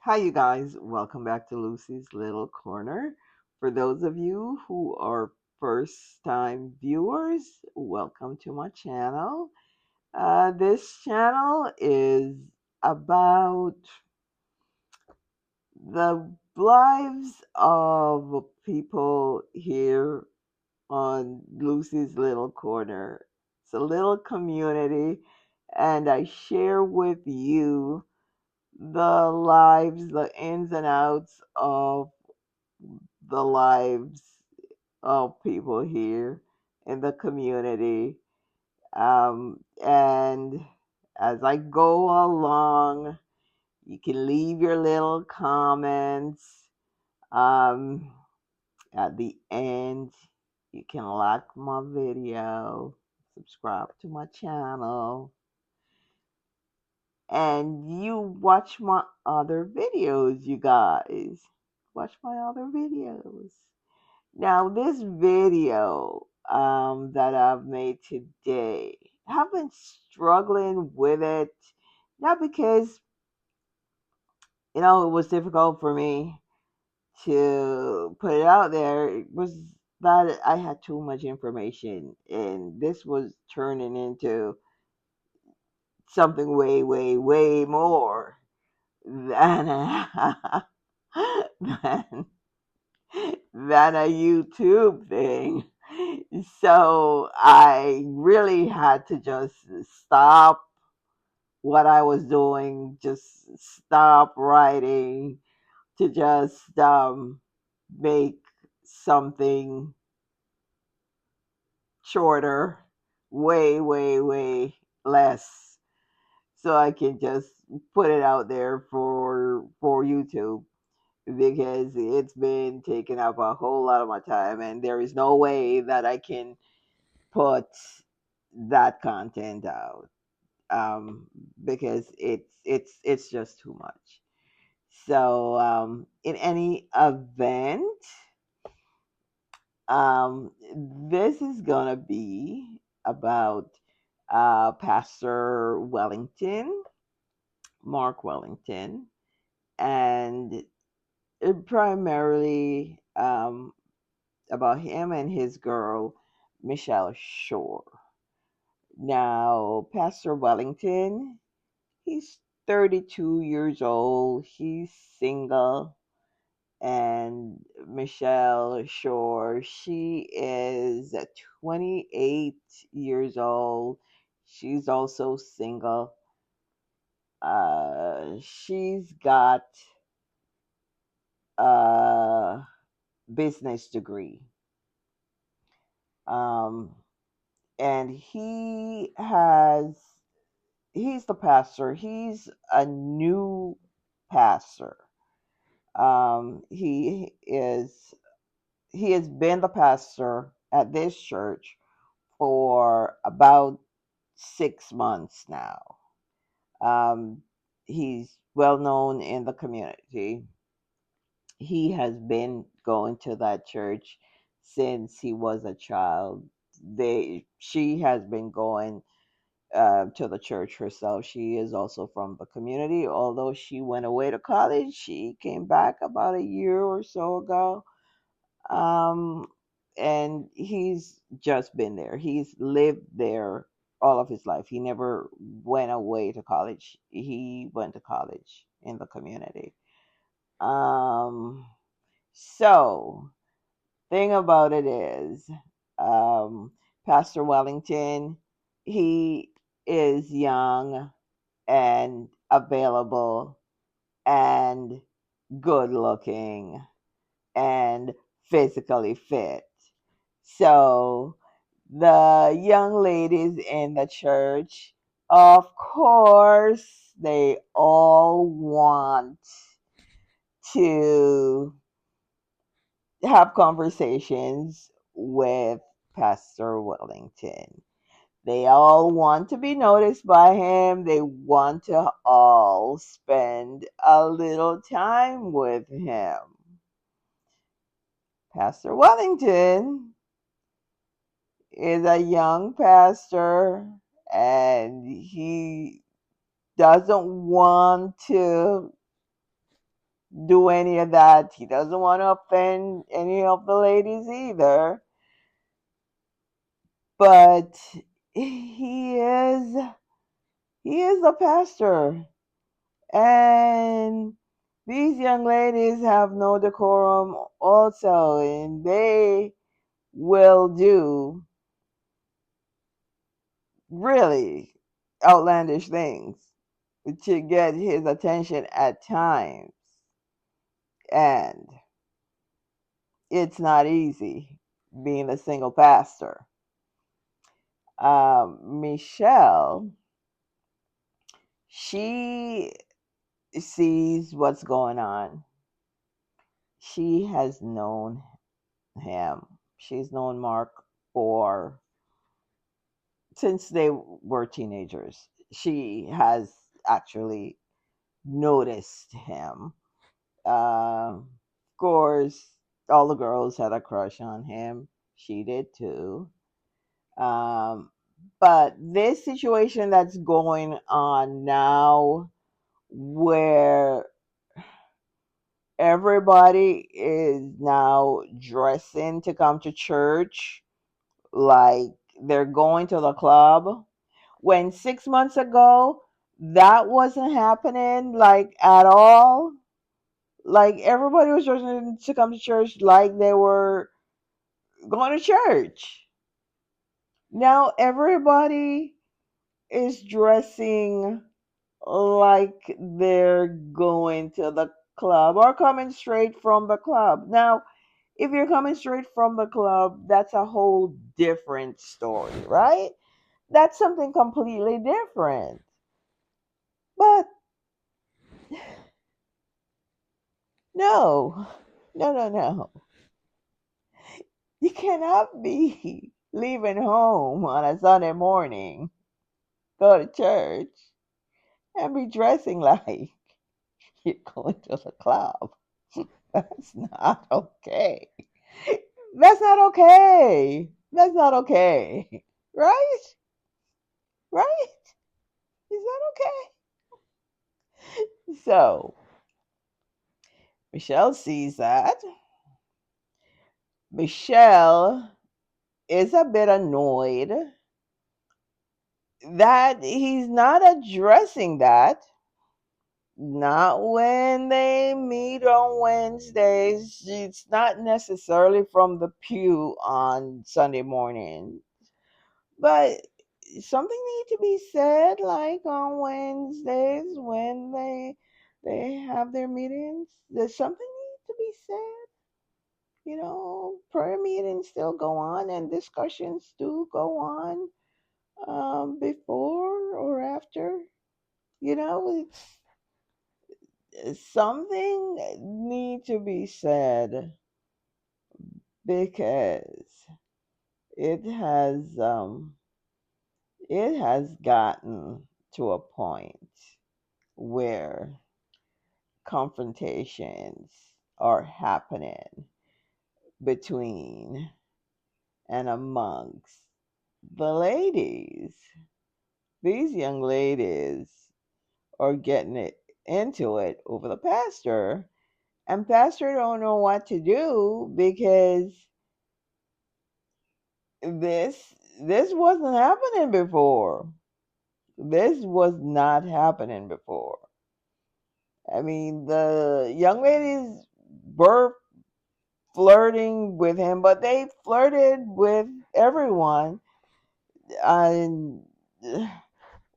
Hi, you guys. Welcome back to Lucy's Little Corner. For those of you who are first time viewers, welcome to my channel. This channel is about the lives of people here on Lucy's Little Corner. It's a little community, and I share with you the lives, the ins and outs of the lives of people here in the community. And as I go along, you can leave your little comments. Um, at the end, you can like my video, subscribe to my channel, and you watch my other videos, you guys. Watch my other videos. Now, this video that I've made today, I've been struggling with it, not because, it was difficult for me to put it out there. It was that I had too much information, and this was turning into something way, way, way more than than than a YouTube thing. So I really had to just stop what I was doing, just stop writing to just make something shorter, way, way, way less, so I can just put it out there for YouTube because it's been taking up a whole lot of my time, and there is no way that I can put that content out um, because it's just too much. So in any event, this is gonna be about Pastor Wellington, Mark Wellington, and primarily about him and his girl, Michelle Shore. Now, Pastor Wellington, he's 32 years old, he's single, and Michelle Shore, she is 28 years old. She's also single. She's got a business degree. Um, and he's the pastor. He's a new pastor. He has been the pastor at this church for about 6 months now. Um, he's well known in the community. He has been going to that church since he was a child. She has been going to the church herself. She is also from the community. Although she went away to college, she came back about a year or so ago. Um, and he's just been there. He's lived there all of his life. He never went away to college. He went to college in the community. Um, so thing about it is, um, Pastor Wellington, he is young and available and good looking and physically fit. So the young ladies in the church, of course, they all want to have conversations with Pastor Wellington. They all want to be noticed by him. They want to all spend a little time with him. Pastor Wellington is a young pastor, and he doesn't want to do any of that. He doesn't want to offend any of the ladies either. But he is he is a pastor, and these young ladies have no decorum also, and they will do really outlandish things to get his attention at times. And it's not easy being a single pastor. Michelle, she sees what's going on. She has known him. She's known Mark for since they were teenagers. She has actually noticed him. Of course, all the girls had a crush on him. She did too. Um, but this situation that's going on now, where everybody is now dressing to come to church like they're going to the club, when 6 months ago that wasn't happening like at all. Like everybody was dressing to come to church like they were going to church. Now everybody is dressing like they're going to the club or coming straight from the club. Now, if you're coming straight from the club, that's a whole different story, right? That's something completely different. But no, no. You cannot be leaving home on a Sunday morning, go to church, and be dressing like you're going to the club. That's not okay. That's not okay. That's not okay. Right? Right? Is that okay? So, Michelle sees that. Michelle is a bit annoyed that he's not addressing that. Not when they meet on Wednesdays. It's not necessarily from the pew on Sunday morning, but something need to be said like on Wednesdays when they have their meetings. There's something need to be said. Prayer meetings still go on and discussions do go on before or after. It's something need to be said because it has um it has gotten to a point where confrontations are happening between and amongst the ladies. These young ladies are getting it into it over the pastor, and pastor don't know what to do because this wasn't happening before. This was not happening before. I mean, the young ladies were flirting with him, but they flirted with everyone. And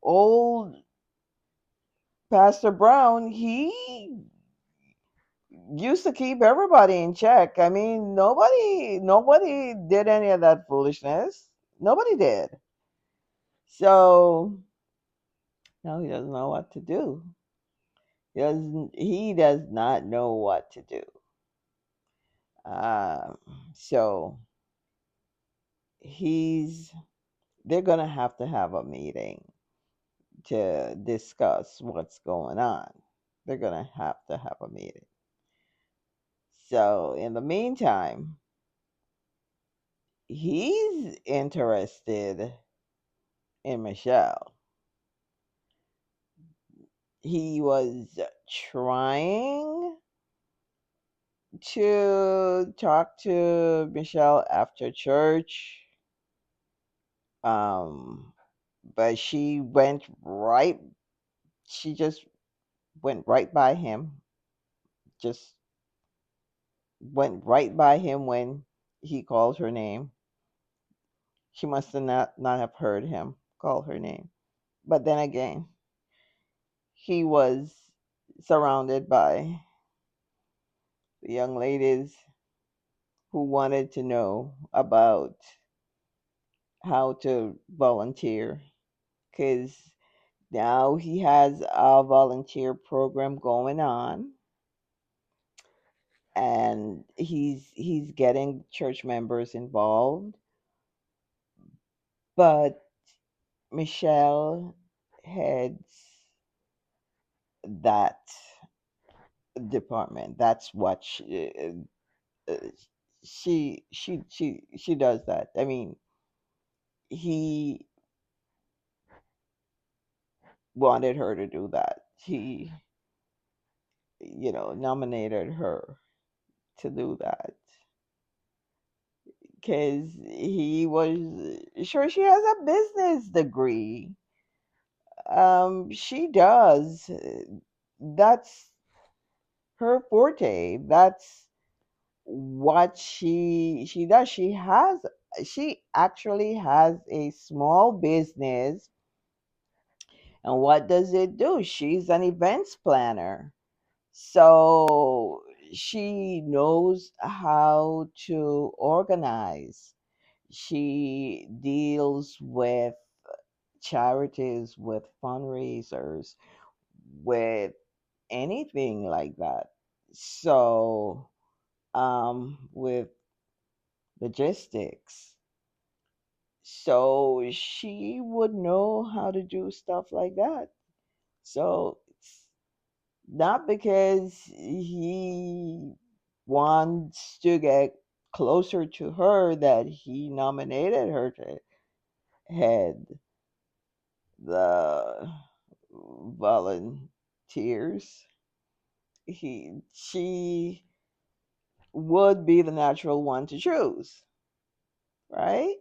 old Pastor Brown, he used to keep everybody in check. I mean, nobody did any of that foolishness. Nobody did. So now he doesn't know what to do. He does not know what to do. Um, so he's they're gonna have a meeting to discuss what's going on. They're gonna have a meeting. So in the meantime, he's interested in Michelle. He was trying. to talk to Michelle after church. Um, but she just went right by him, just went right by him when he called her name. She must have not have heard him call her name. But then again, he was surrounded by the young ladies who wanted to know about how to volunteer because now he has a volunteer program going on, and he's getting church members involved. But Michelle heads that department. That's what she does that. I mean, he wanted her to do that. He, nominated her to do that because he was sure she has a business degree. She does. That's her forte. That's what she does. She actually has a small business. And what does it do? She's an events planner. So she knows how to organize. She deals with charities, with fundraisers, with anything like that. So, with logistics. So she would know how to do stuff like that. So it's not because he wants to get closer to her that he nominated her to head the volunteers. She would be the natural one to choose, right?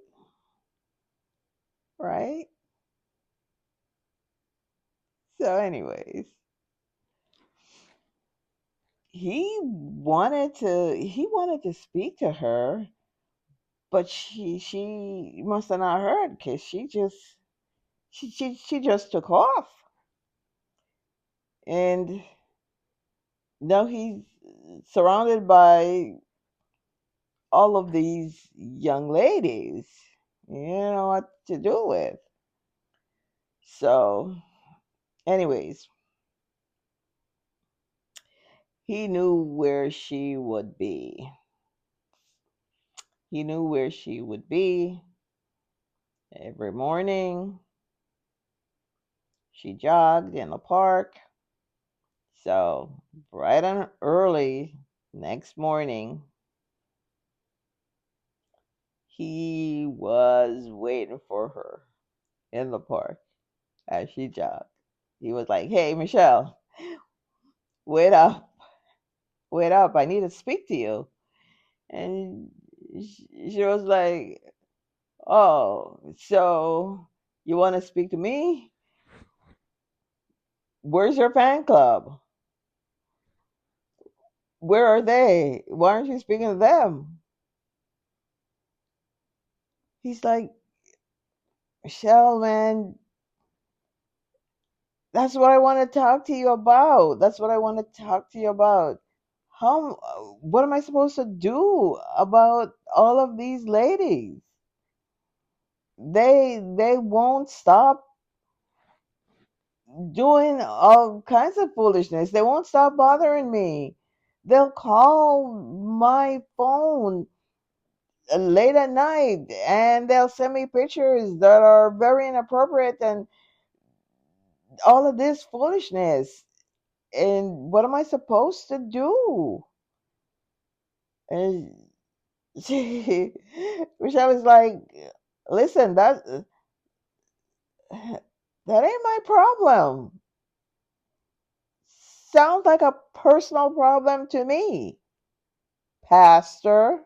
Right? So, anyways, he wanted to speak to her, but she must have not heard because she just took off, and now he's surrounded by all of these young ladies. You know what to do with. So, anyways, he knew where she would be. He knew where she would be every morning. She jogged in the park. So, bright and early next morning, he was waiting for her in the park as she jogged. He was like, "Hey, Michelle, wait up, wait up. I need to speak to you." And she was like, "Oh, so you want to speak to me? Where's your fan club? Where are they? Why aren't you speaking to them?" He's like, "Michelle, man, that's what I want to talk to you about. That's what I want to talk to you about. What am I supposed to do about all of these ladies? They won't stop doing all kinds of foolishness. They won't stop bothering me. They'll call my phone late at night and they'll send me pictures that are very inappropriate and all of this foolishness. And what am I supposed to do?" And Michelle is like, "Listen, that ain't my problem. Sounds like a personal problem to me." Pastor?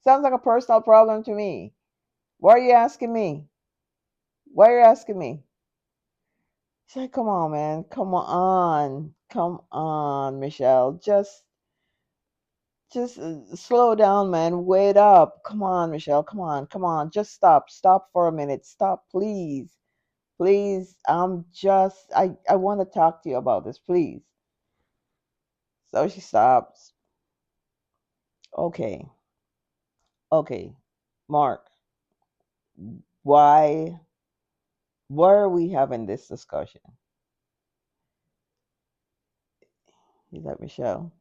Sounds like a personal problem to me. Why are you asking me? Why are you asking me? She's like, come on, man. Come on. Come on, Michelle. Just slow down, man. Wait up. Come on, Michelle. Come on. Come on. Just stop. Stop for a minute. Stop, please. Please. I want to talk to you about this, please. So she stops. Okay. Okay. Mark, why are we having this discussion? He's like, Michelle,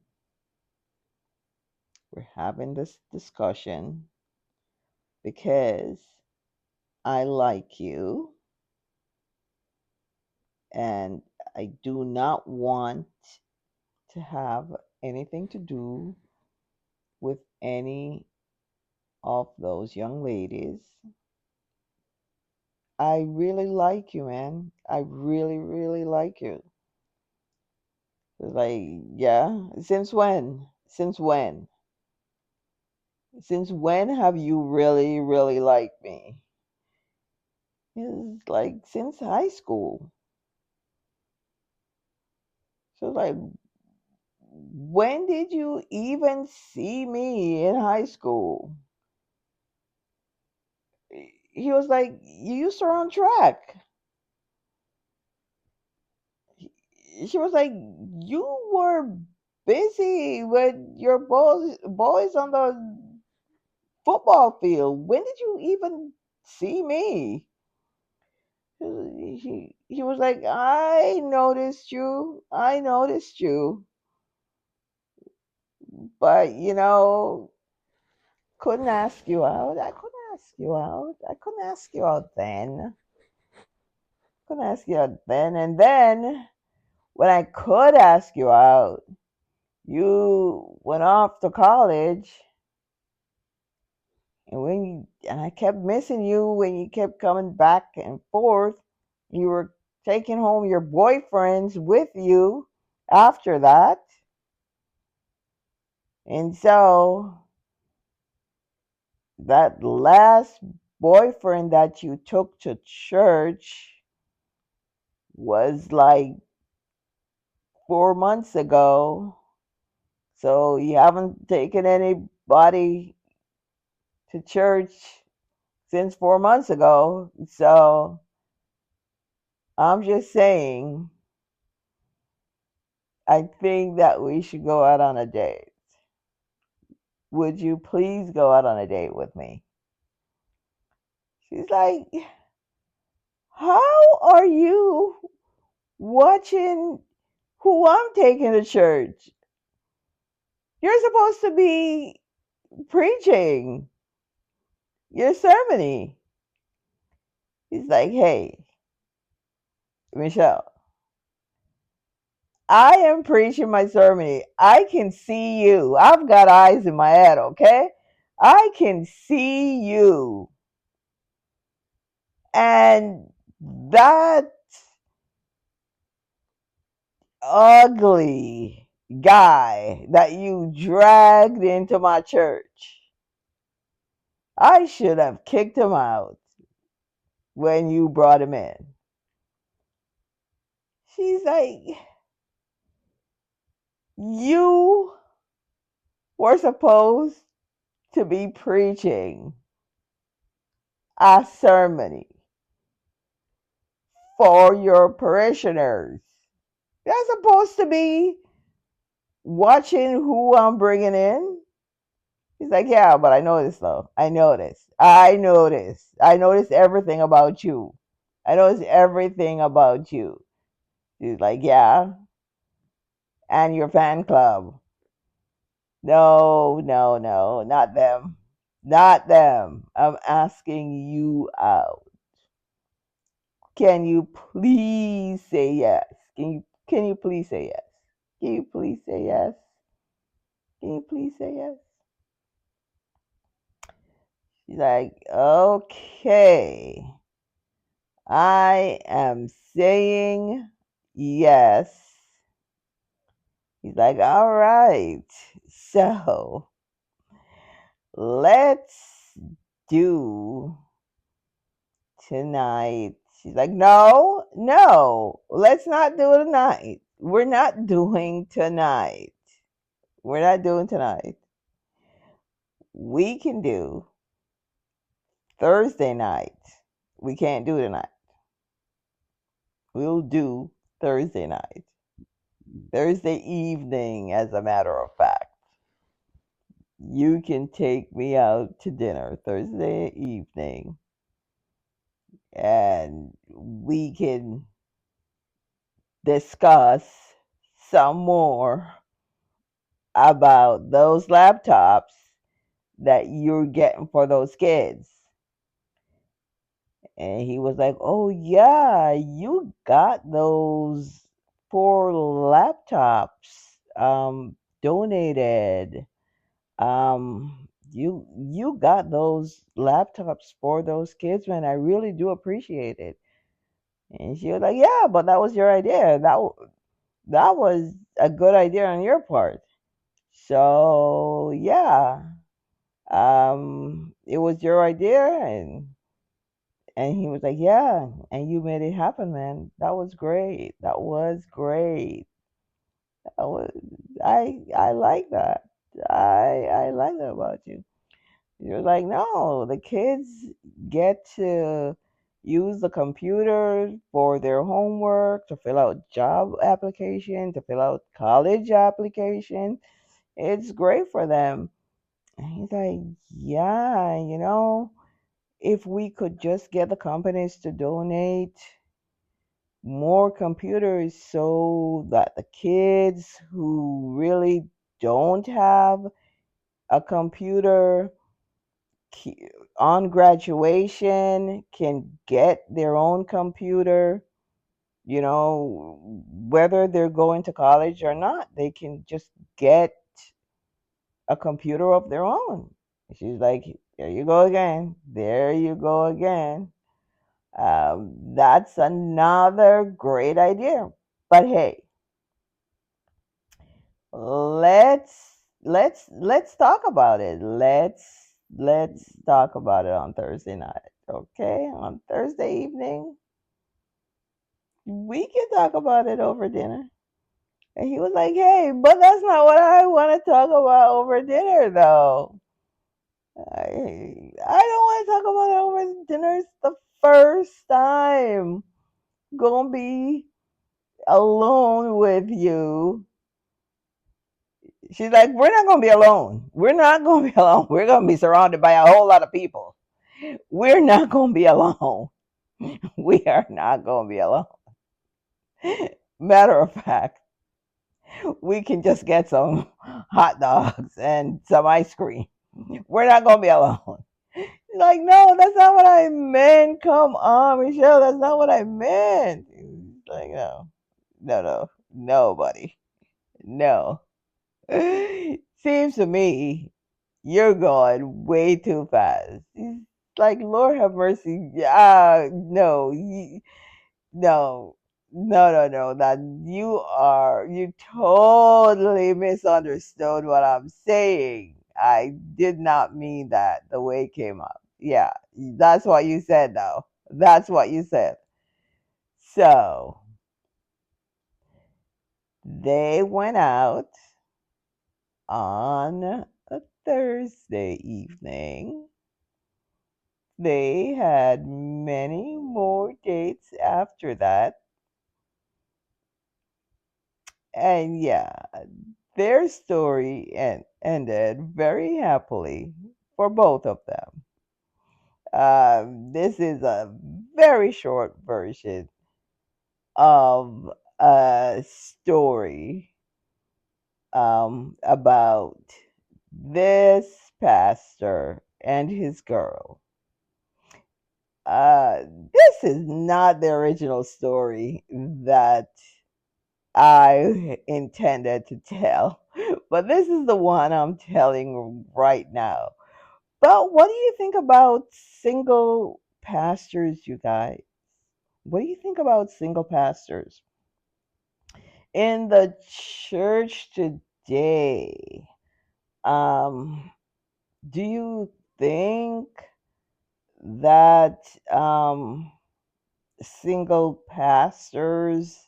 we're having this discussion because I like you and I do not want to have anything to do with any of those young ladies. I really like you, man. I really, really like you. It's like, yeah, since when? Since when? Since when have you really, really liked me? It's like since high school. So like, when did you even see me in high school? He was like, you used to run track. She was like, you were busy with your boys on the football field. When did you even see me? He was like, I noticed you. I noticed you. But, couldn't ask you out. I couldn't ask you out. I couldn't ask you out then. Couldn't ask you out then. And then when I could ask you out, you went off to college. And I kept missing you when you kept coming back and forth. You were taking home your boyfriends with you after that. And so that last boyfriend that you took to church was like 4 months ago. So you haven't taken anybody to church since 4 months ago. So I'm just saying, I think that we should go out on a date. Would you please go out on a date with me? She's like, how are you watching who I'm taking to church? You're supposed to be preaching your sermon. He's like, hey, Michelle, I am preaching my sermon. I can see you. I've got eyes in my head, okay? I can see you. And that ugly guy that you dragged into my church, I should have kicked him out when you brought him in. She's like, you were supposed to be preaching a sermon for your parishioners. You're supposed to be watching who I'm bringing in. He's like, yeah, but I know this though. I know this. I know this. I notice everything about you. I notice everything about you. He's like, yeah, and your fan club. No, no, no, not them. Not them. I'm asking you out. Can you please say yes? Can you please say yes? Can you please say yes? Can you please say yes? She's like, okay. I am saying yes. He's like, all right. So let's do tonight. She's like, no, no, let's not do it tonight. We're not doing tonight. We're not doing tonight. We can do Thursday night. We can't do tonight. We'll do Thursday night. Thursday evening, as a matter of fact. You can take me out to dinner Thursday evening and we can discuss some more about those laptops that you're getting for those kids. And he was like, oh, yeah, you got those 4 laptops donated. You got those laptops for those kids, man. I really do appreciate it. And she was like, yeah, but that was your idea. That was a good idea on your part. So yeah, it was your idea, and he was like, yeah, and you made it happen, man. That was great. That was great. That was, I like that. I like that about you. You're like, no, the kids get to use the computer for their homework, to fill out job application, to fill out college application. It's great for them. And he's like, yeah, if we could just get the companies to donate more computers so that the kids who really don't have a computer on graduation can get their own computer, whether they're going to college or not, they can just get a computer of their own. She's like, there you go again. There you go again. That's another great idea. But hey, let's talk about it. Let's talk about it on Thursday night. Okay? On Thursday evening, we can talk about it over dinner. And he was like, hey, but that's not what I want to talk about over dinner though. I don't want to talk about it over dinner. It's the first time gonna be alone with you. She's like, we're not gonna be alone. We're not gonna be alone. We're gonna be surrounded by a whole lot of people. We're not gonna be alone. We are not gonna be alone. Matter of fact, we can just get some hot dogs and some ice cream. We're not gonna be alone. Like, no, that's not what I meant. Come on, Michelle, that's not what I meant. Like, no, no, no, nobody, no. Seems to me you're going way too fast. It's like, Lord have mercy. No, no, no, no, no. That you totally misunderstood what I'm saying. I did not mean that the way it came up. Yeah, that's what you said, though. That's what you said. So they went out on a Thursday evening. They had many more dates after that. And yeah, their story ended very happily for both of them. This is a very short version of a story about this pastor and his girl. This is not the original story that I intended to tell, but this is the one I'm telling right now. But what do you think about single pastors, you guys? What do you think about single pastors in the church today? Um, Do you think that single pastors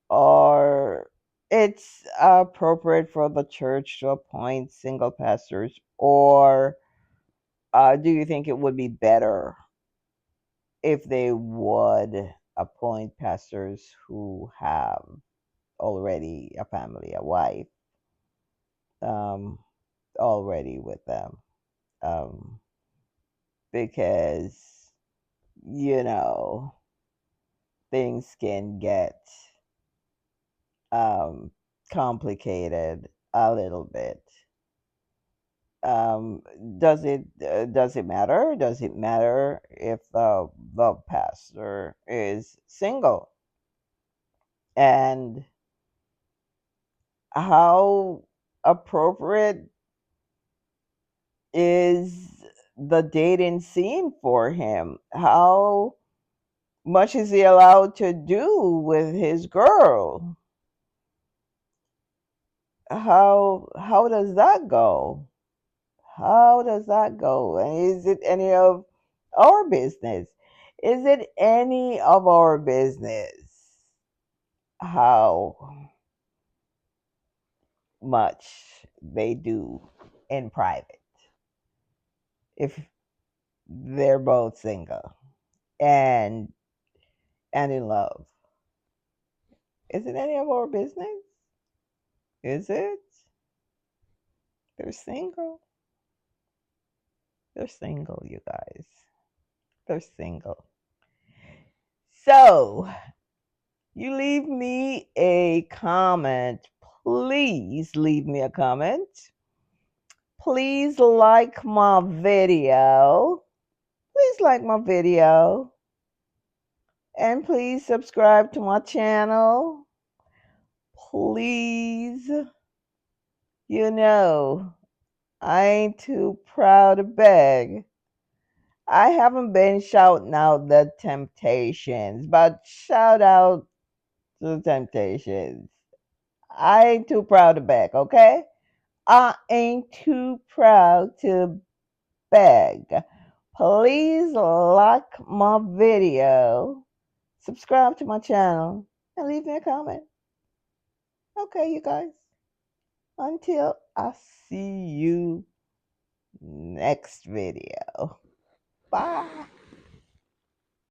are it's appropriate for the church to appoint single pastors, or do you think it would be better if they would appoint pastors who have already a family, a wife, um, already with them? Um, because, you know, things can get um, complicated a little bit. Um, does it matter? Does it matter if the pastor is single? And how appropriate is the dating scene for him? How much is he allowed to do with his girl? How does that go? How does that go? And is it any of our business? Is it any of our business how much they do in private if they're both single and in love? Is it any of our business? Is it? They're single. They're single, you guys. They're single. So, you leave me a comment. Please leave me a comment. Please like my video. Please like my video. And please subscribe to my channel. Please. You know, I ain't too proud to beg. I haven't been shouting out the Temptations, but shout out to the Temptations. I ain't too proud to beg, okay? I ain't too proud to beg. Please like my video, subscribe to my channel, and leave me a comment. Okay, you guys. Until I see you next video. Bye.